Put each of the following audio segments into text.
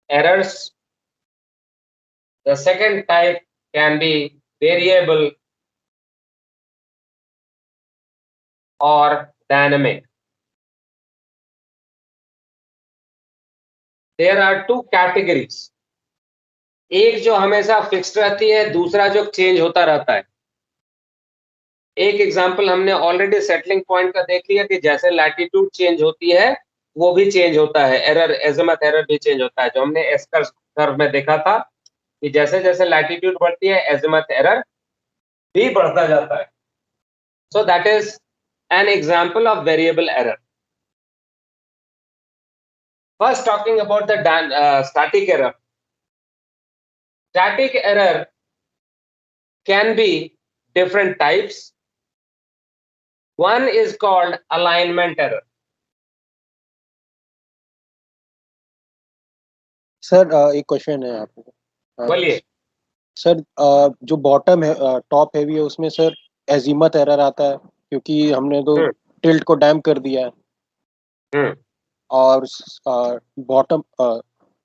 errors. The second type can be variable or dynamic. There are two categories. एक जो हमेशा fixed रहती है, दूसरा जो चेंज होता रहता है. एक एग्जांपल हमने ऑलरेडी सेटलिंग पॉइंट का देख लिया कि जैसे लैटिट्यूड चेंज होती है वो भी चेंज होता है, एरर एजिमथ एरर भी चेंज होता है, जो हमने एस कर्व में देखा था कि जैसे जैसे लैटिट्यूड बढ़ती है एजिमथ एरर भी बढ़ता जाता है. So that is an example of variable error. First talking about the static error. Static error can be different types. One is called alignment error. Sir एक क्वेश्चन है आपको. बोलिए. सर जो बॉटम है टॉप हैवी है उसमें sir एजीमथ error आता है क्योंकि हमने तो टिल्ट को डैम्प कर दिया है. और बॉटम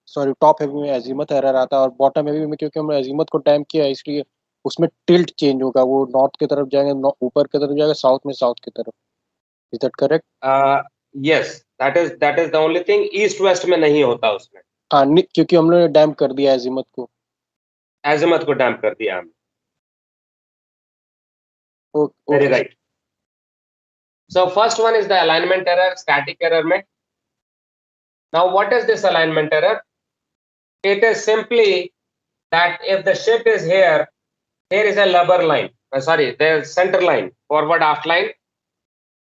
सॉरी टॉप हैवी में एजीमथ एरर आता है और बॉटम हैवी में क्योंकि हमने एजीमथ को डैम्प किया है इसलिए उसमें टिल्ट चेंज होगा, वो नॉर्थ की तरफ जाएगा, ऊपर की तरफ जाएगा, साउथ में साउथ की तरफ. Is that correct? Yes, that is the only thing. East west में नहीं होता उसमें. हाँ, क्योंकि हमने डैम्प कर दिया एजीमथ को. एजीमथ को डैम्प कर दिया हमने. Very right. So first one is the alignment error, static error में. Now what is this alignment error? It is simply that if the ship is here, there is a lubber line, there is center line, forward aft line.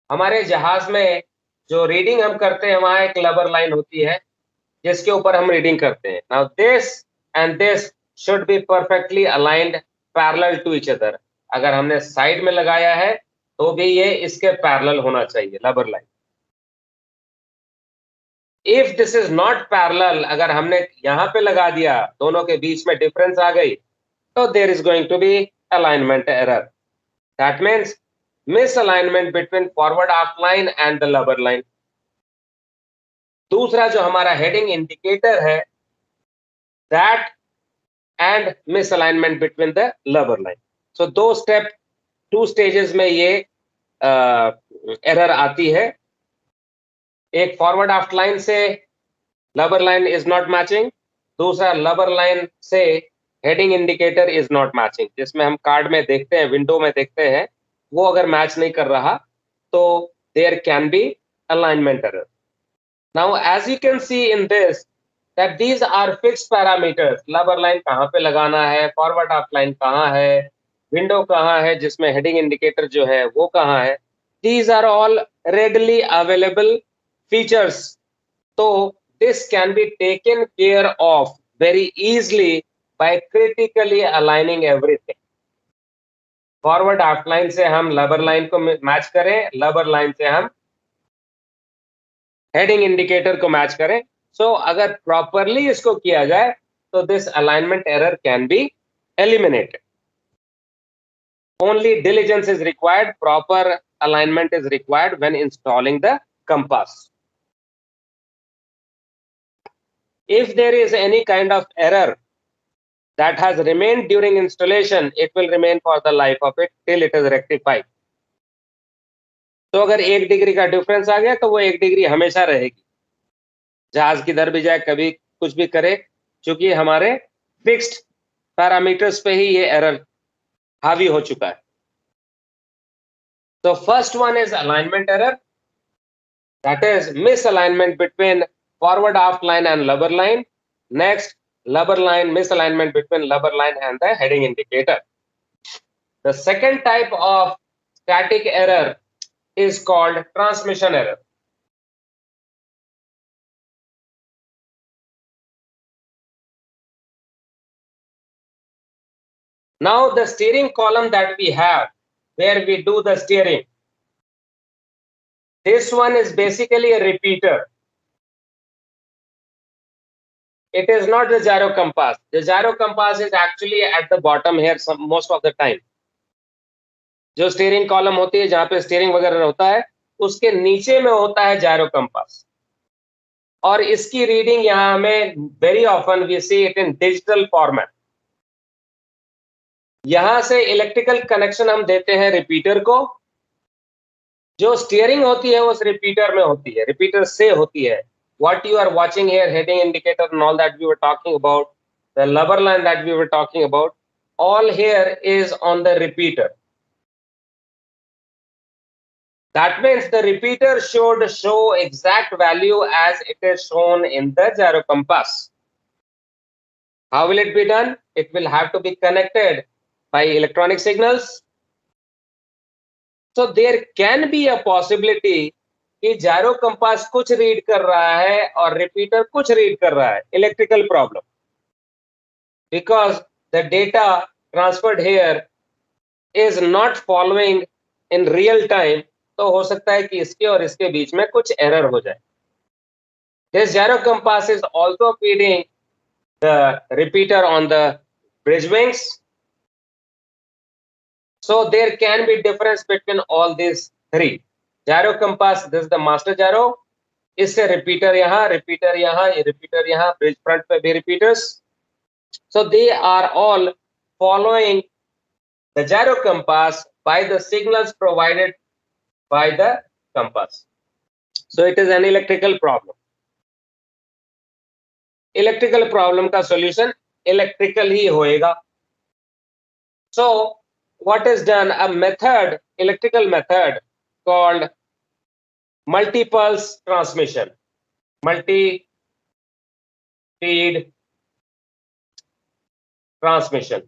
हमारे जहाज में जो reading हम करते हैं वहां एक लबर लाइन होती है जिसके ऊपर हम रीडिंग करते हैं. Now this and this should be perfectly aligned parallel to each other. अगर हमने साइड में लगाया है तो भी ये इसके पैरेलल होना चाहिए, लबर line. If this is not parallel, अगर हमने यहां पे लगा दिया, दोनों के बीच में डिफरेंस आ गई, तो there is going to be alignment error. That means misalignment between forward aft line and the lubber line. दूसरा जो हमारा हेडिंग इंडिकेटर है, that and misalignment between the lubber line. So two stages में ये error आती है. एक forward aft line से लबर लाइन इज नॉट मैचिंग, दूसरा लबर लाइन से heading indicator is not matching, जिसमें हम कार्ड में देखते हैं, विंडो में देखते हैं, वो अगर मैच नहीं कर रहा तो there can be alignment error. Now as you can see in this that these are fixed parameters. Lubber line कहाँ पे लगाना है, फॉरवर्ड आफ्ट लाइन कहाँ है, विंडो कहाँ है जिसमें हेडिंग इंडिकेटर जो है वो कहाँ है. These are all readily available features. So this can be taken care of very easily by critically aligning everything. Forward aft line से हम लबर लाइन को मैच करें, लबर लाइन से हम हेडिंग इंडिकेटर को मैच करें. सो अगर प्रॉपरली इसको किया जाए तो this alignment error can be eliminated. Only diligence is required, proper alignment is required when installing the compass. If there is any kind of error that has remained during installation, it will remain for the life of it till it is rectified. तो अगर 1 degree का difference आ गया तो वो 1 degree हमेशा रहेगी, जहाज किधर भी जाए, कभी कुछ भी करे, क्योंकि हमारे फिक्स्ड पैरामीटर्स पे ही ये एरर हावी हो चुका है. तो first one is alignment error, that is misalignment between forward aft line and lubber line. Next, lubber line misalignment between lubber line and the heading indicator. The second type of static error is called transmission error. Now the steering column that we have, where we do the steering, this one is basically a repeater. It is not the gyro compass. The gyro compass is actually at the bottom here most of the time. जो steering column होती है, जहां पे steering वगैरह होता है, उसके नीचे में होता है जायरो कंपास. और इसकी रीडिंग यहां हमें very often we see it in digital format. यहां से इलेक्ट्रिकल कनेक्शन हम देते हैं रिपीटर को, जो स्टीयरिंग होती है उस रिपीटर में होती है, रिपीटर से होती है। What you are watching here, heading indicator and all that we were talking about, the lever line that we were talking about, all here is on the repeater. That means the repeater should show exact value as it is shown in the gyro compass. How will it be done? It will have to be connected by electronic signals. So there can be a possibility कि gyro compass कुछ read कर रहा है और repeater कुछ read कर रहा है, electrical problem, because the data transferred here is not following in real time, तो हो सकता है कि इसके और इसके बीच में कुछ एरर हो जाए। This gyro compass is also feeding the repeater on the bridge wings, so there can be difference between all these three. Gyro compass, this is the master gyro, इससे रिपीटर यहाँ, ये रिपीटर यहाँ, bridge front पे भी repeaters, so they are all following the gyro compass by the signals provided by the compass. So it is an electrical problem. Electrical problem का solution electrical ही होएगा. So what is done? A method, electrical method called multi-pulse transmission, multi-speed transmission.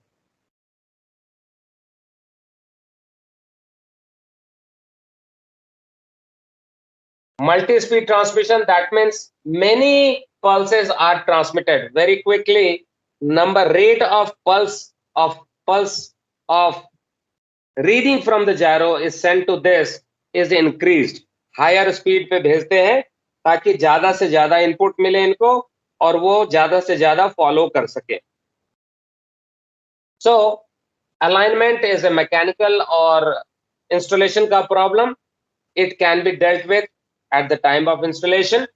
Multi-speed transmission, that means many pulses are transmitted very quickly. Rate of pulse of reading from the gyro is sent to this is increased. Higher speed पे भेजते हैं ताकि ज्यादा से ज्यादा input मिले इनको और वो ज्यादा से ज्यादा फॉलो कर सके. So alignment is a mechanical or installation का problem. It can be dealt with at the time of installation.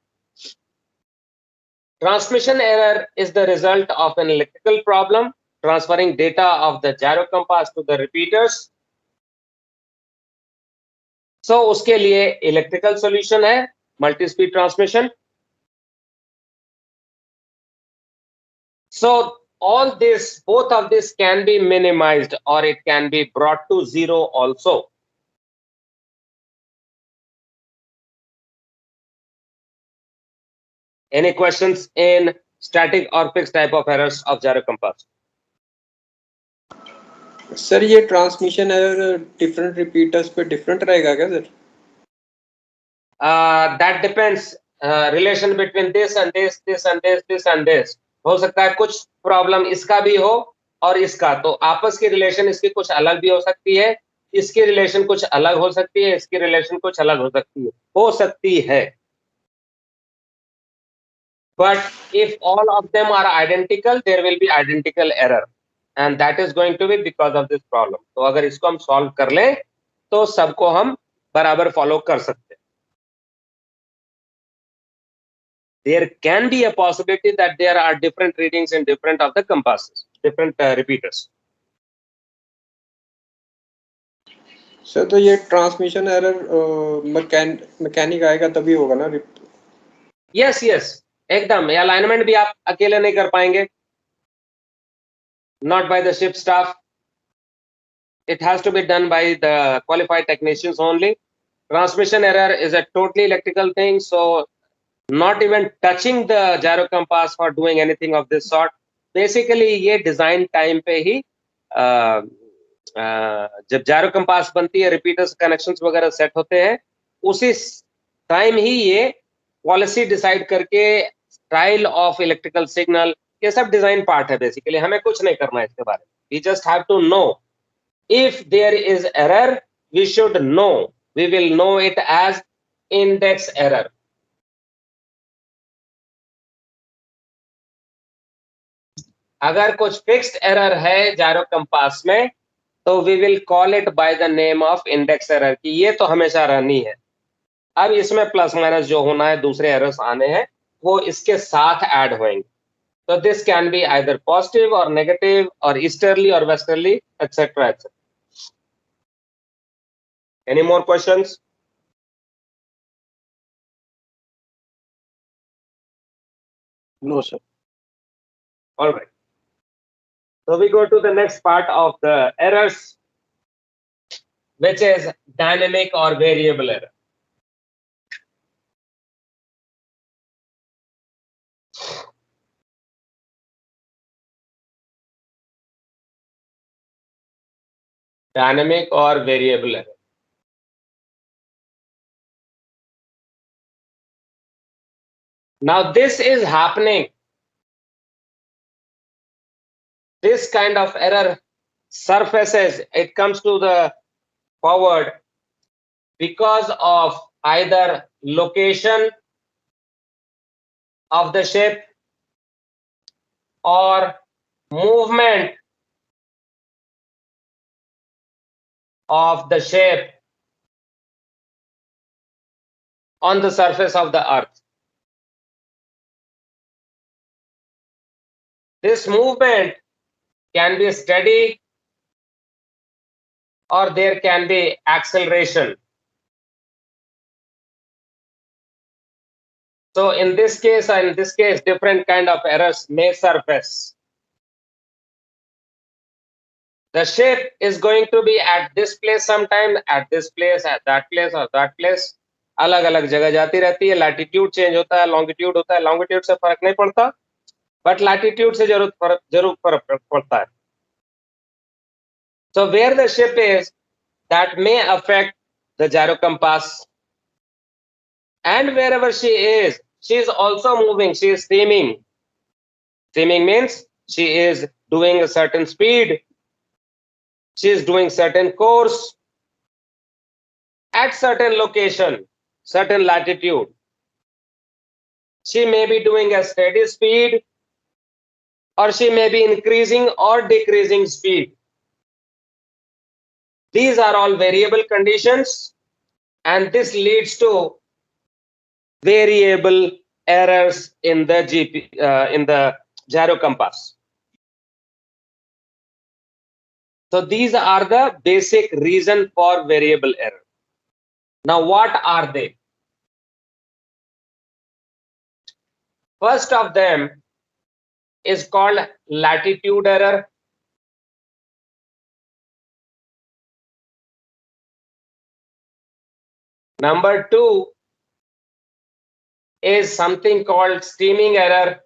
Transmission error is the result of an electrical problem transferring data of the gyro compass to the repeaters. So उसके लिए electrical solution है multi-speed transmission. So all this, both of this can be minimized or it can be brought to zero also. Any questions in static or fixed type of errors of gyro compass? Sir ये transmission error different repeaters पे different रहेगा क्या sir? That depends. Relation between this and this, this and this, this and this. हो सकता है कुछ problem इसका भी हो और इसका, तो आपस की रिलेशन इसकी कुछ अलग भी हो सकती है, इसकी रिलेशन कुछ अलग हो सकती है, इसकी रिलेशन कुछ अलग हो सकती है. But if all of them are identical, there will be identical error, and that is going to be because of this problem. तो अगर इसको हम सॉल्व कर लें तो सबको हम बराबर फॉलो कर सकते हैं. There can be a possibility that there are different readings in different of the compasses, different repeaters. Sir तो ये ट्रांसमिशन एरर मैकेनिक आएगा तभी होगा ना? Yes, yes. एकदम. अलाइनमेंट भी आप अकेले नहीं कर पाएंगे. Not by the ship staff. It has to be done by the qualified technicians only. Transmission error is a totally electrical thing, so not even touching the gyro compass for doing anything of this sort. Basically ये design time पे ही जब gyro compass बनती है, repeaters connections वगैरह set होते हैं, उसी time ही ये पॉलिसी डिसाइड करके स्टाइल ऑफ इलेक्ट्रिकल सिग्नल, ये सब डिजाइन पार्ट है. बेसिकली हमें कुछ नहीं करना है इसके बारे में. We just have to know if there is error, we should know, we will know it as index error. अगर कुछ फिक्स्ड एरर है जायरो कंपास में तो we will call it by the name of index error की ये तो हमेशा रहनी है. अब इसमें प्लस माइनस जो होना है, दूसरे एरर्स आने हैं, वो इसके साथ ऐड होंगे. So this can be either positive or negative or easterly or westerly, etc. etc. Any more questions? No, sir. All right. So we go to the next part of the errors, which is dynamic or variable error. Dynamic or variable error. Now this is happening. This kind of error surfaces, it comes to the forward because of either location of the ship or movement of the ship on the surface of the earth. This movement can be steady or there can be acceleration. So in this case and in this case, different kind of errors may surface. The ship is going to be at this place sometime, at this place, at that place or that place. अलग अलग जगह जाती रहती है. Latitude change होता है, longitude होता है. लॉन्गिट्यूड से फर्क नहीं पड़ता, बट लैटिट्यूड से जरूर फर्क पड़ता है. So where the ship is, that may affect the gyro compass. And wherever she is also moving. She is steaming. Steaming means she is doing a certain speed. She is doing certain course at certain location, certain latitude. She may be doing a steady speed or she may be increasing or decreasing speed. These are all variable conditions and this leads to variable errors in the gyro compass. So these are the basic reason for variable error. Now what are they? First of them is called latitude error. Number 2 is something called steaming error,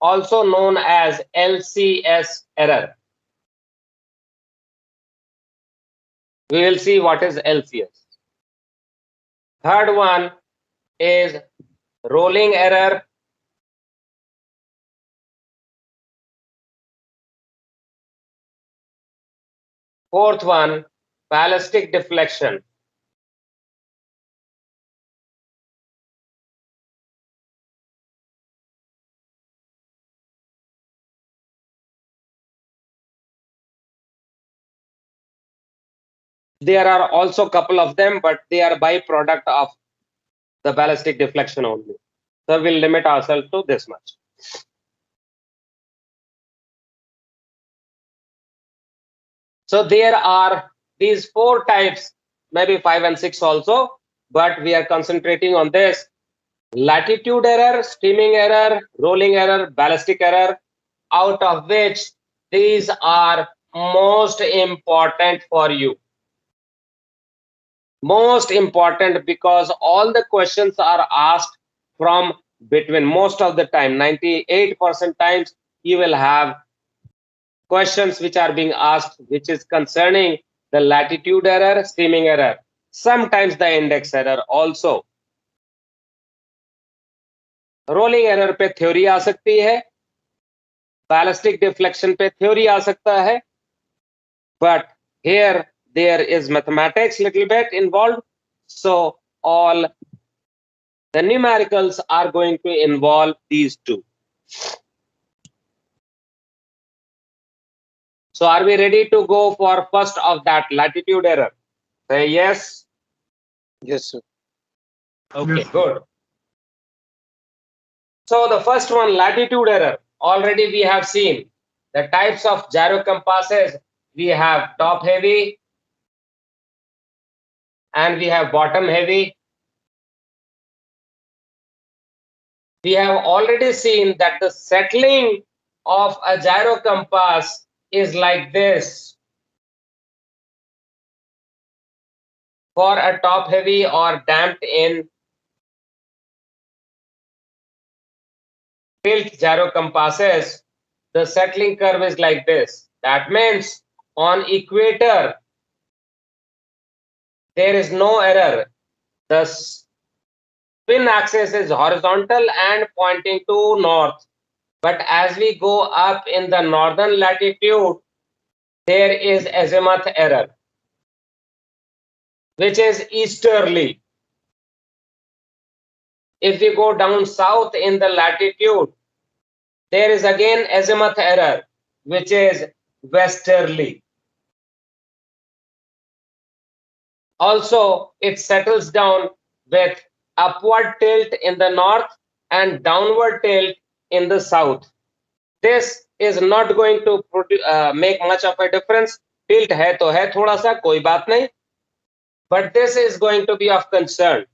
also known as LCS error. We will see what is LCS. Third one is rolling error. Fourth one, ballistic deflection. There are also a couple of them, but they are byproduct of the ballistic deflection only. So we'll limit ourselves to this much. So there are these 4 types, maybe 5 and 6 also, but we are concentrating on this. Latitude error, steaming error, rolling error, ballistic error, out of which these are most important for you. Most important because all the questions are asked from between, most of the time, 98% times you will have questions which are being asked which is concerning the latitude error, steaming error, sometimes the index error also. Rolling error पे theory आ सकती है, ballistic deflection पे theory आ सकता है, but here there is mathematics little bit involved, so all the numericals are going to involve these two. So are we ready to go for first of that, latitude error? Say yes. Yes, sir. Okay, good. So the first one, latitude error. Already we have seen the types of gyro compasses. We have top heavy and we have bottom heavy. We have already seen that the settling of a gyro compass is like this for a top heavy or damped in tilt gyro compasses. The settling curve is like this. That means on equator there is no error. The spin axis is horizontal and pointing to north. But as we go up in the northern latitude, there is azimuth error, which is easterly. If we go down south in the latitude, there is again azimuth error, which is westerly. Also, it settles down with upward tilt in the north and downward tilt in the south. This is not going to make much of a difference. Tilt है तो है थोड़ा सा, कोई बात नहीं. But this is going to be of concern.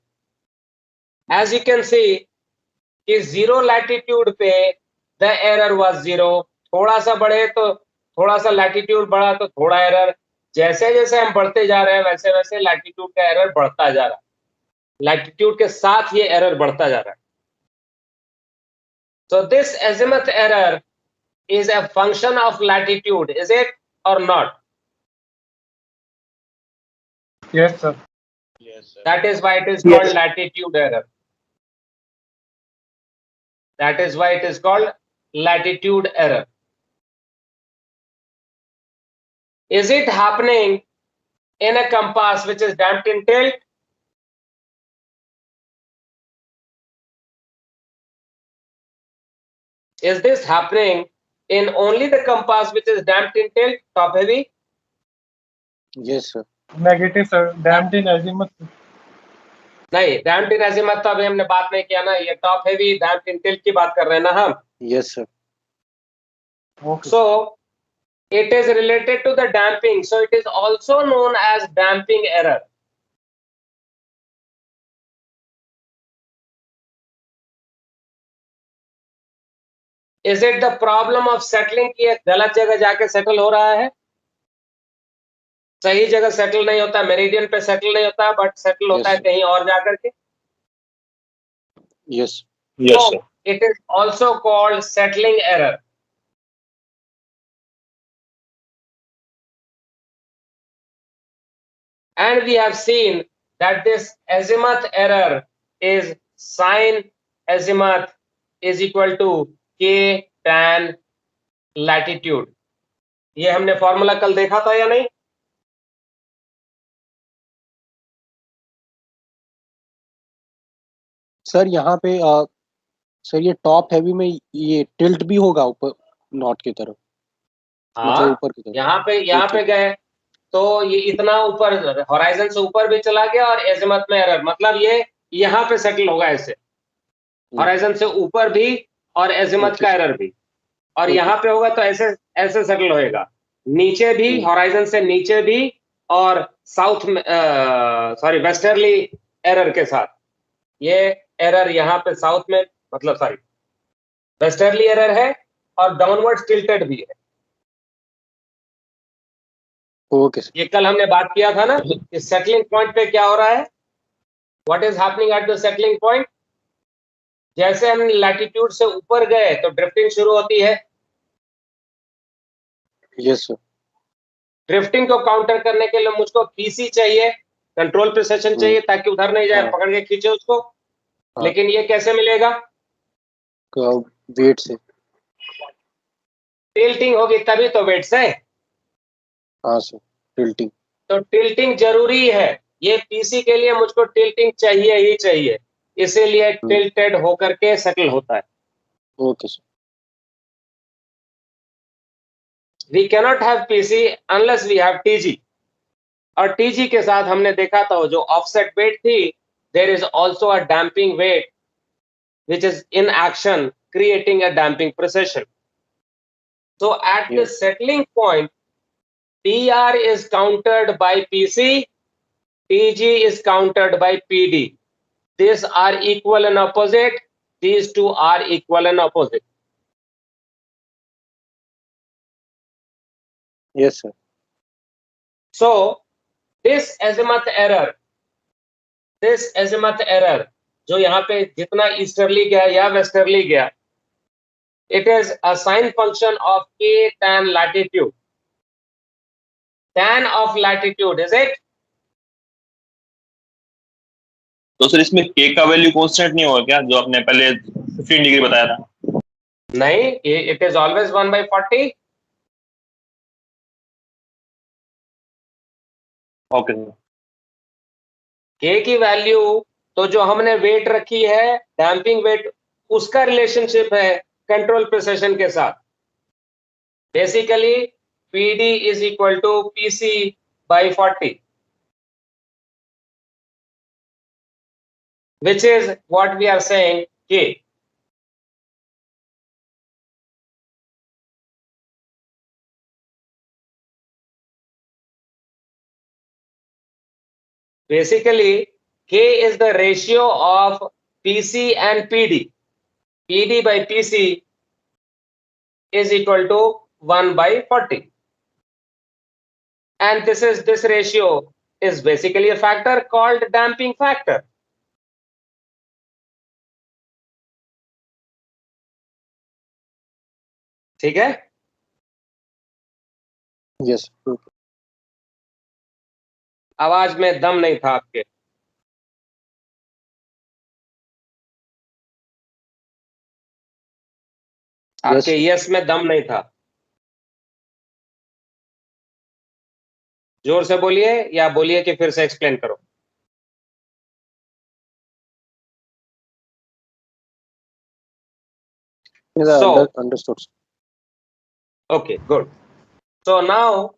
As you can see, कि zero latitude पे the error was zero. थोड़ा सा बढ़े तो थोड़ा सा latitude बढ़ा तो थोड़ा error. जैसे जैसे हम बढ़ते जा रहे हैं वैसे वैसे latitude का error बढ़ता जा रहा है. Latitude के साथ ये error बढ़ता जा रहा है. So this azimuth error is a function of latitude, is it or not? Yes, sir. Yes, sir. That is why it is Yes. called latitude error. That is why it is called latitude error. Is it happening in a compass which is damped in tilt? Is this happening in only the compass which is damped in tilt, top heavy? Yes, sir. Negative, sir. Damped in azimuth. नहीं, damped in azimuth तो अभी हमने बात नहीं किया ना. ये top heavy damped in tilt की बात कर रहे हैं ना हम. Yes, sir. Okay. So it is related to the damping. So it is also known as damping error. Is it the problem of settling कि एक गलत जगह जाके सेटल हो रहा है? सही जगह सेटल नहीं होता, मेरिडियन पे सेटल नहीं होता, बट सेटल होता है Yes, कहीं और जाकर के. Yes. So it is also called settling error. And we have seen that this azimuth error is sine azimuth is equal to k tan latitude. ये हमने फॉर्मूला कल देखा था या नहीं? सर यहाँ पे सर ये टॉप हैवी में ये टिल्ट भी होगा ऊपर नॉर्थ की तरफ, मतलब हाँ, ऊपर की तरफ. यहाँ पे गए तो ये इतना ऊपर होराइजन से ऊपर भी चला गया और एजिमथ में एरर, मतलब ये यहाँ पे सेटल होगा ऐसे, होराइजन से ऊपर भी और एजिमथ का एरर भी, और यहाँ पे होगा तो ऐसे ऐसे सेटल होएगा, नीचे भी होराइजन से नीचे भी और साउथ में सॉरी वेस्टर्ली एरर के साथ. ये एरर यहाँ पे साउथ में, मतलब सॉरी वेस्टर्ली एरर है और डाउनवर्ड टिल्टेड भी है. Okay sir. ये कल हमने बात किया था ना कि सेटलिंग पॉइंट पे क्या हो रहा है, what is happening at the settling point. जैसे हम लैटिट्यूड से ऊपर गए तो ड्रिफ्टिंग शुरू होती है. Yes sir. ड्रिफ्टिंग को काउंटर करने के लिए मुझको पीसी चाहिए, कंट्रोल प्रिसेशन चाहिए, ताकि उधर नहीं जाए, पकड़ के खींचे उसको. लेकिन ये कैसे मिलेगा? वेट से. टिल्टिंग होगी तभी तो वेट से. हाँ सर, टिल्टिंग. तो टिल्टिंग जरूरी है. ये पीसी के लिए मुझको टिल्टिंग चाहिए ही चाहिए, इसीलिए टिल्टेड होकर के सेटल होता है. Okay sir. We cannot have PC unless we have TG. और TG के साथ हमने देखा था जो ऑफसेट वेट थी, there is also a damping weight which is in action, creating a damping precession. So at the settling point, PR is countered by PC, TG is countered by PD. These are equal and opposite. These two are equal and opposite. Yes, sir. So this azimuth error जो यहाँ पे जितना easterly गया या westerly गया, it is a sine function of k tan latitude. Tan of latitude, is it? तो sir इसमें k का वैल्यू कांस्टेंट नहीं होगा क्या, जो आपने पहले 15 डिग्री बताया था? नहीं, it is always 1/40. Okay sir. k की वैल्यू तो जो हमने वेट रखी है, डैम्पिंग वेट, उसका रिलेशनशिप है कंट्रोल प्रिसिशन के साथ. Basically PD is equal to PC by 40, which is what we are saying K. Basically, K is the ratio of PC and PD. PD by PC is equal to 1/40. And this ratio is basically a factor called damping factor. ठीक है? Yes. आवाज में दम नहीं था आपके. आपके yes में दम नहीं था. जोर से बोलिए या बोलिए कि फिर से एक्सप्लेन करो. So, understood. Okay, good. So now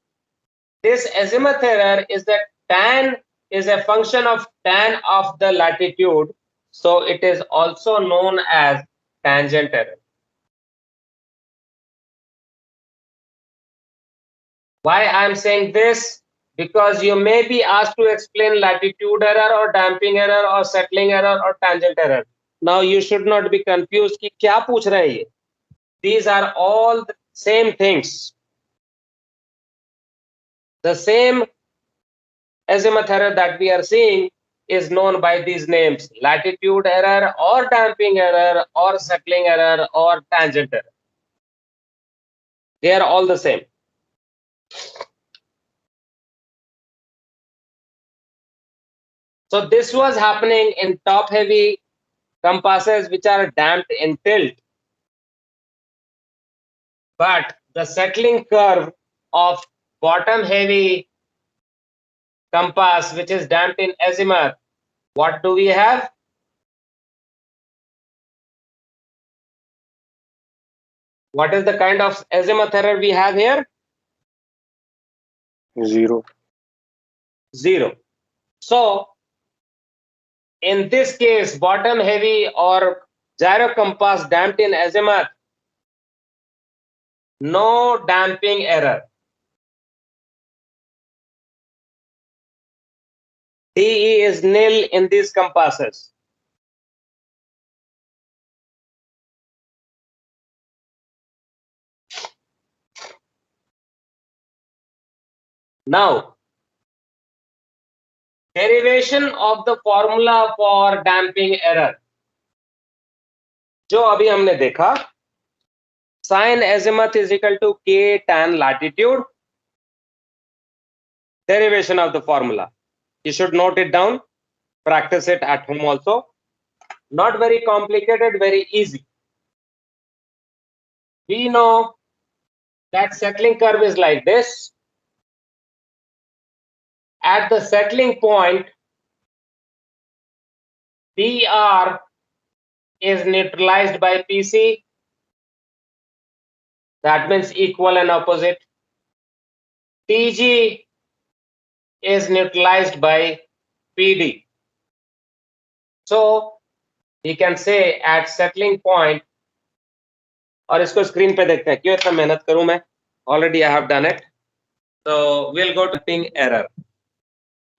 this azimuth error is that tan is a function of tan of the latitude, so it is also known as tangent error. Why I am saying this? Because you may be asked to explain latitude error or damping error or settling error or tangent error. Now you should not be confused कि क्या पूछ रहे हैं ये. These are all the same things. The same azimuth error that we are seeing is known by these names: latitude error or damping error or settling error or tangent error. They are all the same. So this was happening in top heavy compasses which are damped in tilt. But the settling curve of bottom heavy compass which is damped in azimuth, what do we have? What is the kind of azimuth error we have here? 0. 0. So in this case, bottom heavy or gyro compass damped in azimuth, no damping error. DE is nil in these compasses. Now, derivation of the formula for damping error. जो अभी हमने देखा, sin azimuth is equal to k tan latitude. Derivation of the formula. You should note it down. Practice it at home also. Not very complicated, very easy. We know that settling curve is like this. At the settling point, PR is neutralized by PC. That means equal and opposite. TG is neutralized by PD. So he can say at settling point, और इसको screen पे देखते हैं, क्यों इतना मेहनत करूं मैं, already I have done it. So we'll go to damping error.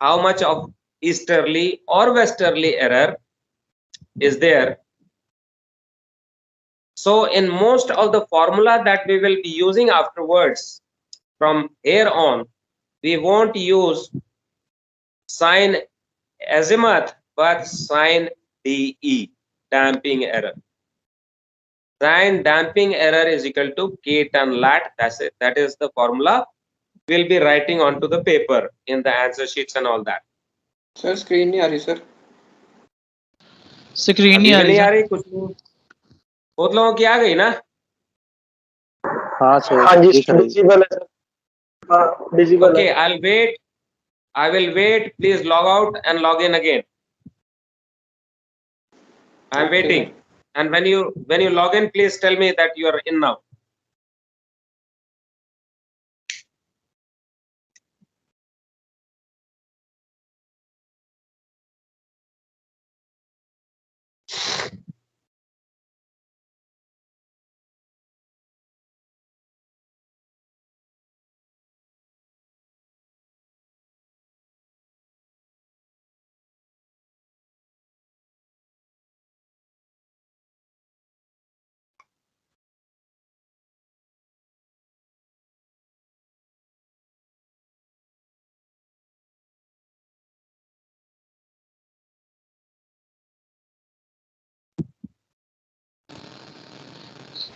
How much of easterly or westerly error is there? So in most of the formula that we will be using afterwards, from here on, we won't use sign azimuth but sign DE, damping error. Sign damping error is equal to K ton lat. That's it. That is the formula we'll be writing onto the paper in the answer sheets and all that. Sir screen नहीं आ रही sir. Screen नहीं अभी आ भी रही नहीं आ sir. रही, कुछ नहीं, बहुत लोगों की आ गई ना। हाँ सर, हाँ जी दिख रही है। डिजिबल है सर। हाँ डिजिबल Okay, है। I will wait. Please log out and log in again. I am Okay, waiting. sir. And when you log in, please tell me that you are in now.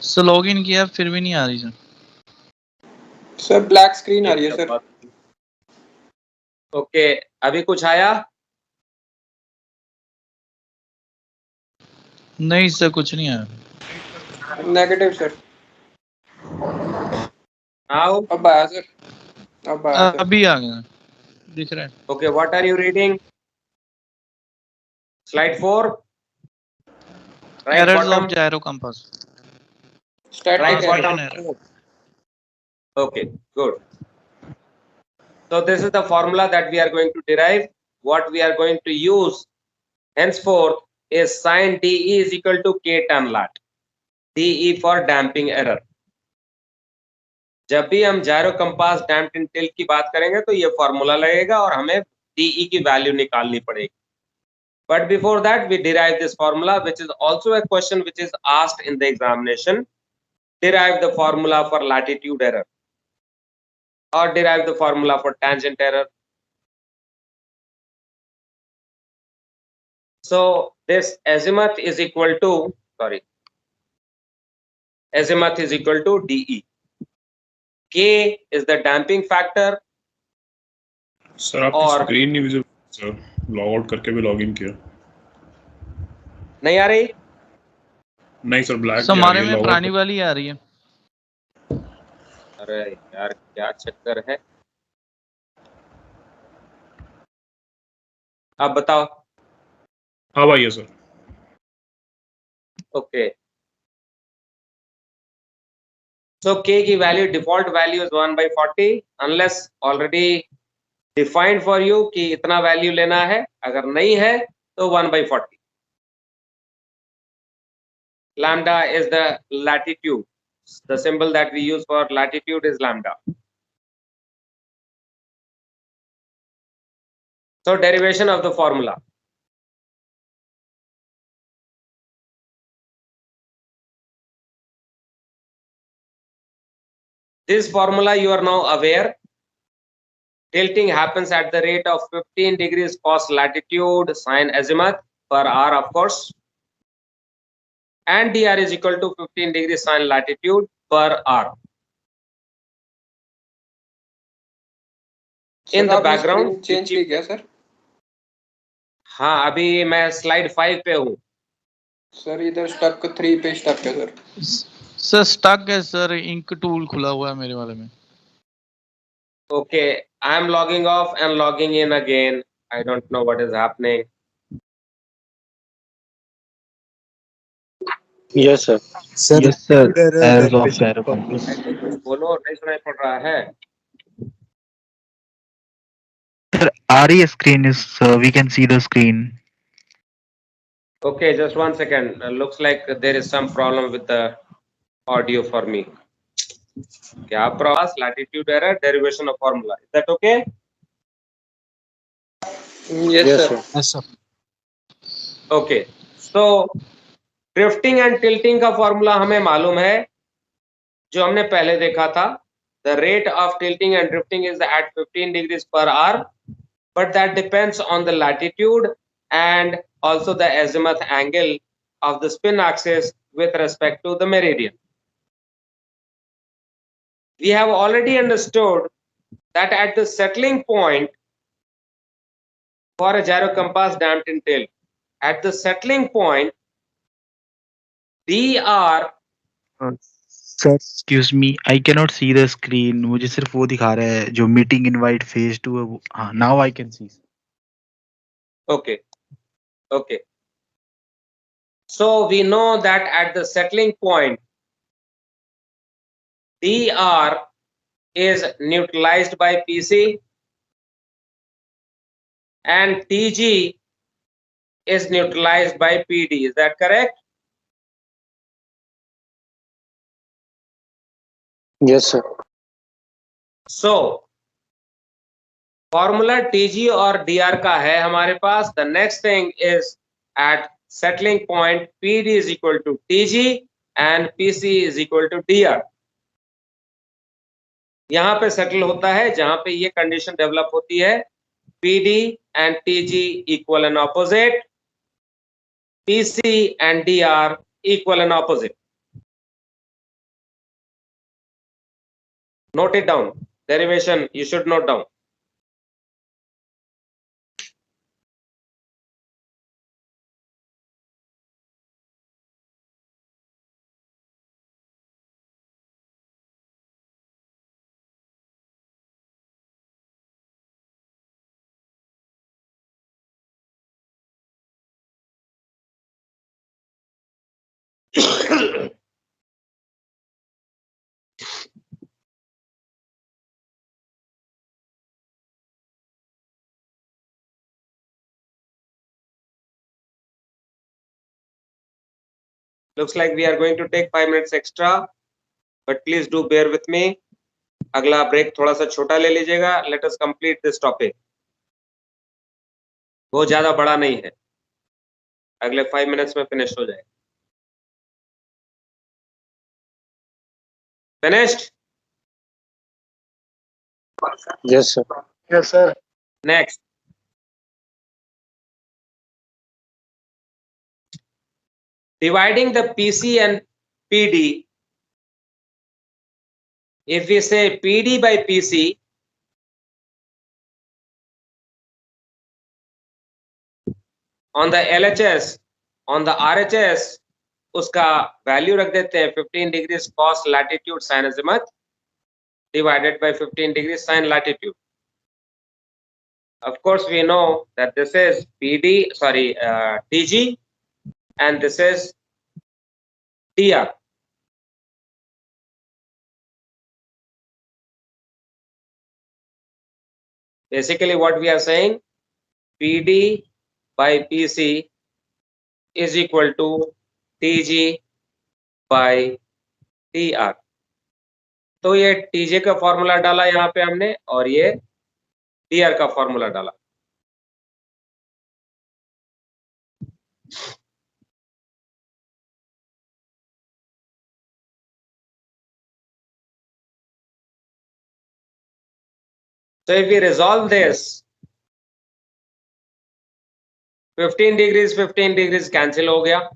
Sir log in किया फिर भी नहीं आ रही sir. Sir black screen आ रही है sir. Okay, अभी कुछ आया? नहीं सर कुछ नहीं आया। Negative sir. Now, अब आया सर। अब आया सर। अभी आ गया दिख रहा है। okay, what are you reading? Slide 4. Right errors bottom. Of gyro compass. Static Right error. bottom. error. Okay, good. So this is the formula that we are going to derive. What we are going to use henceforth is sin DE is equal to K tan lat. DE for damping error. जब भी हम जायरो compass damped इन tilt की बात करेंगे तो ये formula लगेगा और हमें DE की वैल्यू निकालनी पड़ेगी. But before that, we derive this formula, which is also a question which is asked in the examination. Derive the formula for latitude error or derive the formula for tangent error. So this azimuth is equal to, azimuth is equal to DE. K is the damping factor. Sir आपकी और screen नहीं visible sir, log out करके भी log in किया। नहीं आ रही? नहीं sir, black sir ही आ हमारे रही है, में लॉग पुरानी आउट। वाली आ रही है। अरे यार क्या चक्कर है, आप बताओ। हाँ भाई है सर। ओके, so K की value default value is 1/40 unless already defined for you कि इतना वैल्यू लेना है, अगर नहीं है तो 1/40. Lambda is the latitude. The symbol that we use for latitude is lambda. So derivation of the formula. This formula you are now aware. Tilting happens at the rate of 15 degrees cos latitude sine azimuth per hour, of course, and dr is equal to 15 degrees sine latitude per hour. In the background change की क्या sir? हाँ, अभी मैं slide 5 पे हूँ sir इधर stuck 3 पे stuck है सर। सर स्टक है सर, इंक टूल खुला हुआ है मेरे वाले में। Okay, I am logging off and logging in again. I don't know what is happening. Yes sir. Yes, sir. Errors of gyro compass. ऐसे कुछ बोलो, नहीं सुनाई पड़ रहा है. Sir, RE screen is, we can see the screen. Okay, just 1 second. Looks like there is some problem with the audio for me. Kya problem? Latitude error, derivation of formula. Is that okay? Yes, Yes, sir. sir. Yes, sir. Okay. So drifting and tilting का formula हमें मालूम है, जो हमने पहले देखा था. The rate of tilting and drifting is at 15 degrees per hour, but that depends on the latitude and also the azimuth angle of the spin axis with respect to the meridian. We have already understood that at the settling point for a gyro compass damped in tilt, at the settling point, dr sir excuse me, I can not see the screen. मुझे सिर्फ वो दिखा रहा है जो meeting invite phase 2 है वो. हाँ, now I can see. okay, okay. So we know that at the settling point, dr is neutralized by pc and tg is neutralized by pd. Is that correct? Yes, sir. So formula tg और dr का है हमारे पास. The next thing is at settling point pd is equal to tg and pc is equal to dr. यहां पे settle होता है जहां पे ये कंडीशन डेवलप होती है, pd and tg equal and opposite, pc and dr equal and opposite. Note it down. Derivation you should note down. Looks like we are going to take 5 minutes extra, but please do bear with me. अगला break थोड़ा सा छोटा ले लीजिएगा. Let us complete this topic. बहुत ज्यादा बड़ा नहीं है, अगले 5 मिनट्स में फिनिश हो जाएगा. Finished? Yes, sir. Yes, sir. Next. Dividing the PC and PD, if we say PD by PC, on the LHS, on the RHS, उसका वैल्यू रख देते हैं 15 degrees cos latitude sin azimuth divided by 15 degrees sin latitude. Of course, we know that this is TG, and this is TR. Basically, what we are saying, PD by PC is equal to TG by TR. तो ये TJ का formula डाला यहाँ पे हमने और ये TR का फॉर्मूला डाला. So if we resolve this, 15 degrees cancel हो गया.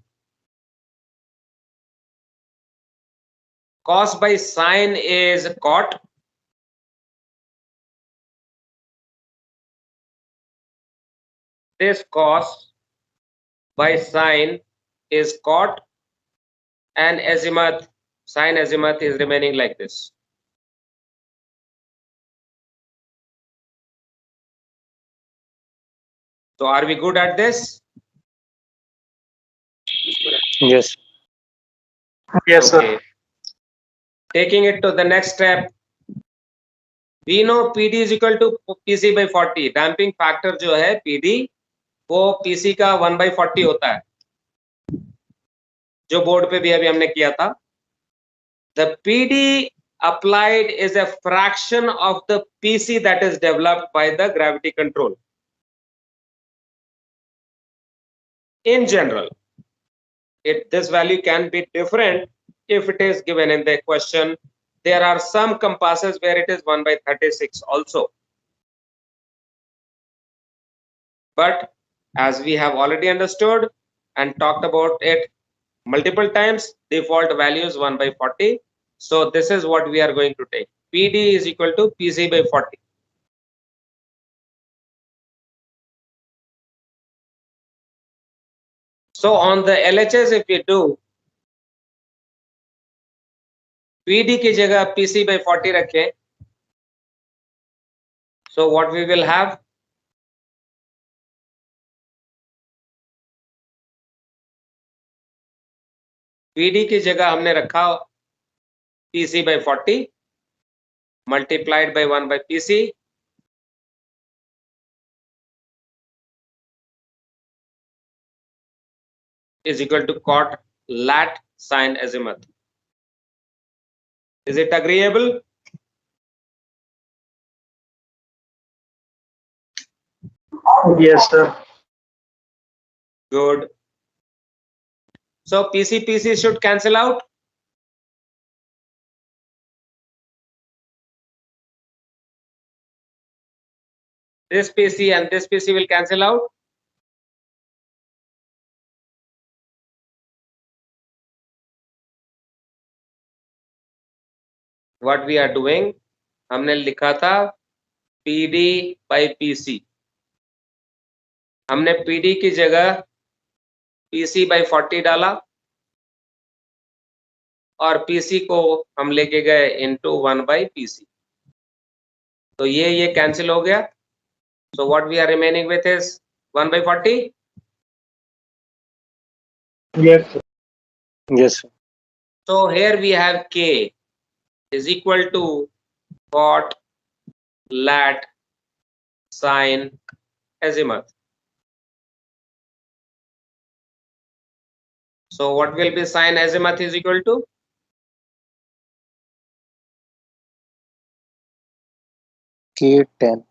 Cos by sin is cot. This cos by sin is cot, and azimuth, sin azimuth is remaining like this. So are we good at this? Yes. Yes, Okay. sir. Taking it to the next step, we know PD is equal to PC by 40. Damping factor जो है PD वो PC का 1/40 होता है. जो board पे भी अभी हमने किया था, the PD applied is a fraction of the PC that is developed by the gravity control. In general, this value can be different if it is given in the question. There are some compasses where it is 1/36 also. But as we have already understood and talked about it multiple times, default value is 1/40. So this is what we are going to take. PD is equal to PC by 40. So on the LHS, if we do, PD की जगह PC by 40 रखें. So what we will have? PD की जगह हमने रखा PC by 40 multiplied by 1 by PC is equal to cot lat sin azimuth. Is it agreeable? Yes, sir. Good. So PC should cancel out. This PC and this PC will cancel out. What we are doing, हमने लिखा था PD by PC. हमने PD की जगह PC by 40 डाला और PC को हम लेके गए into 1 by PC. तो ये कैंसिल हो गया. So what we are remaining with is 1 by 40. Yes, sir. Yes, sir. So here we have K is equal to cot lat sin azimuth. So what will be sin azimuth is equal to? K10.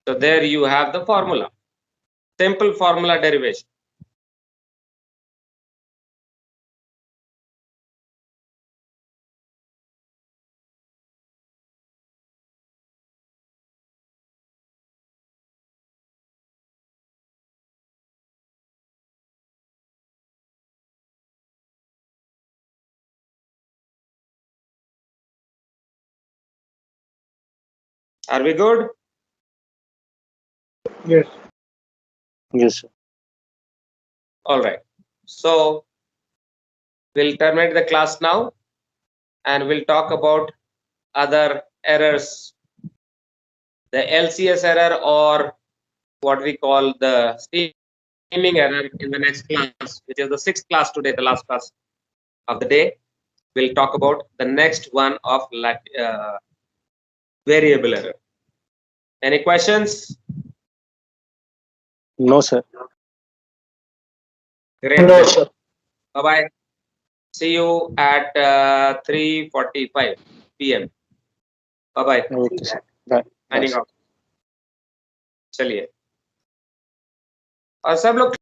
So there you have the formula. Simple formula derivation. Are we good? Yes. Yes, sir. All right. So we'll terminate the class now and we'll talk about other errors. The LCS error or what we call the steaming error in the next class, which is the 6th class today, the last class of the day. We'll talk about the next one of variable error. Any questions? No, sir. Great. No, sir. Bye-bye. See you at 3:45 p.m. Bye-bye. Okay, sir. Bye. Signing off. चलिए और सब लोग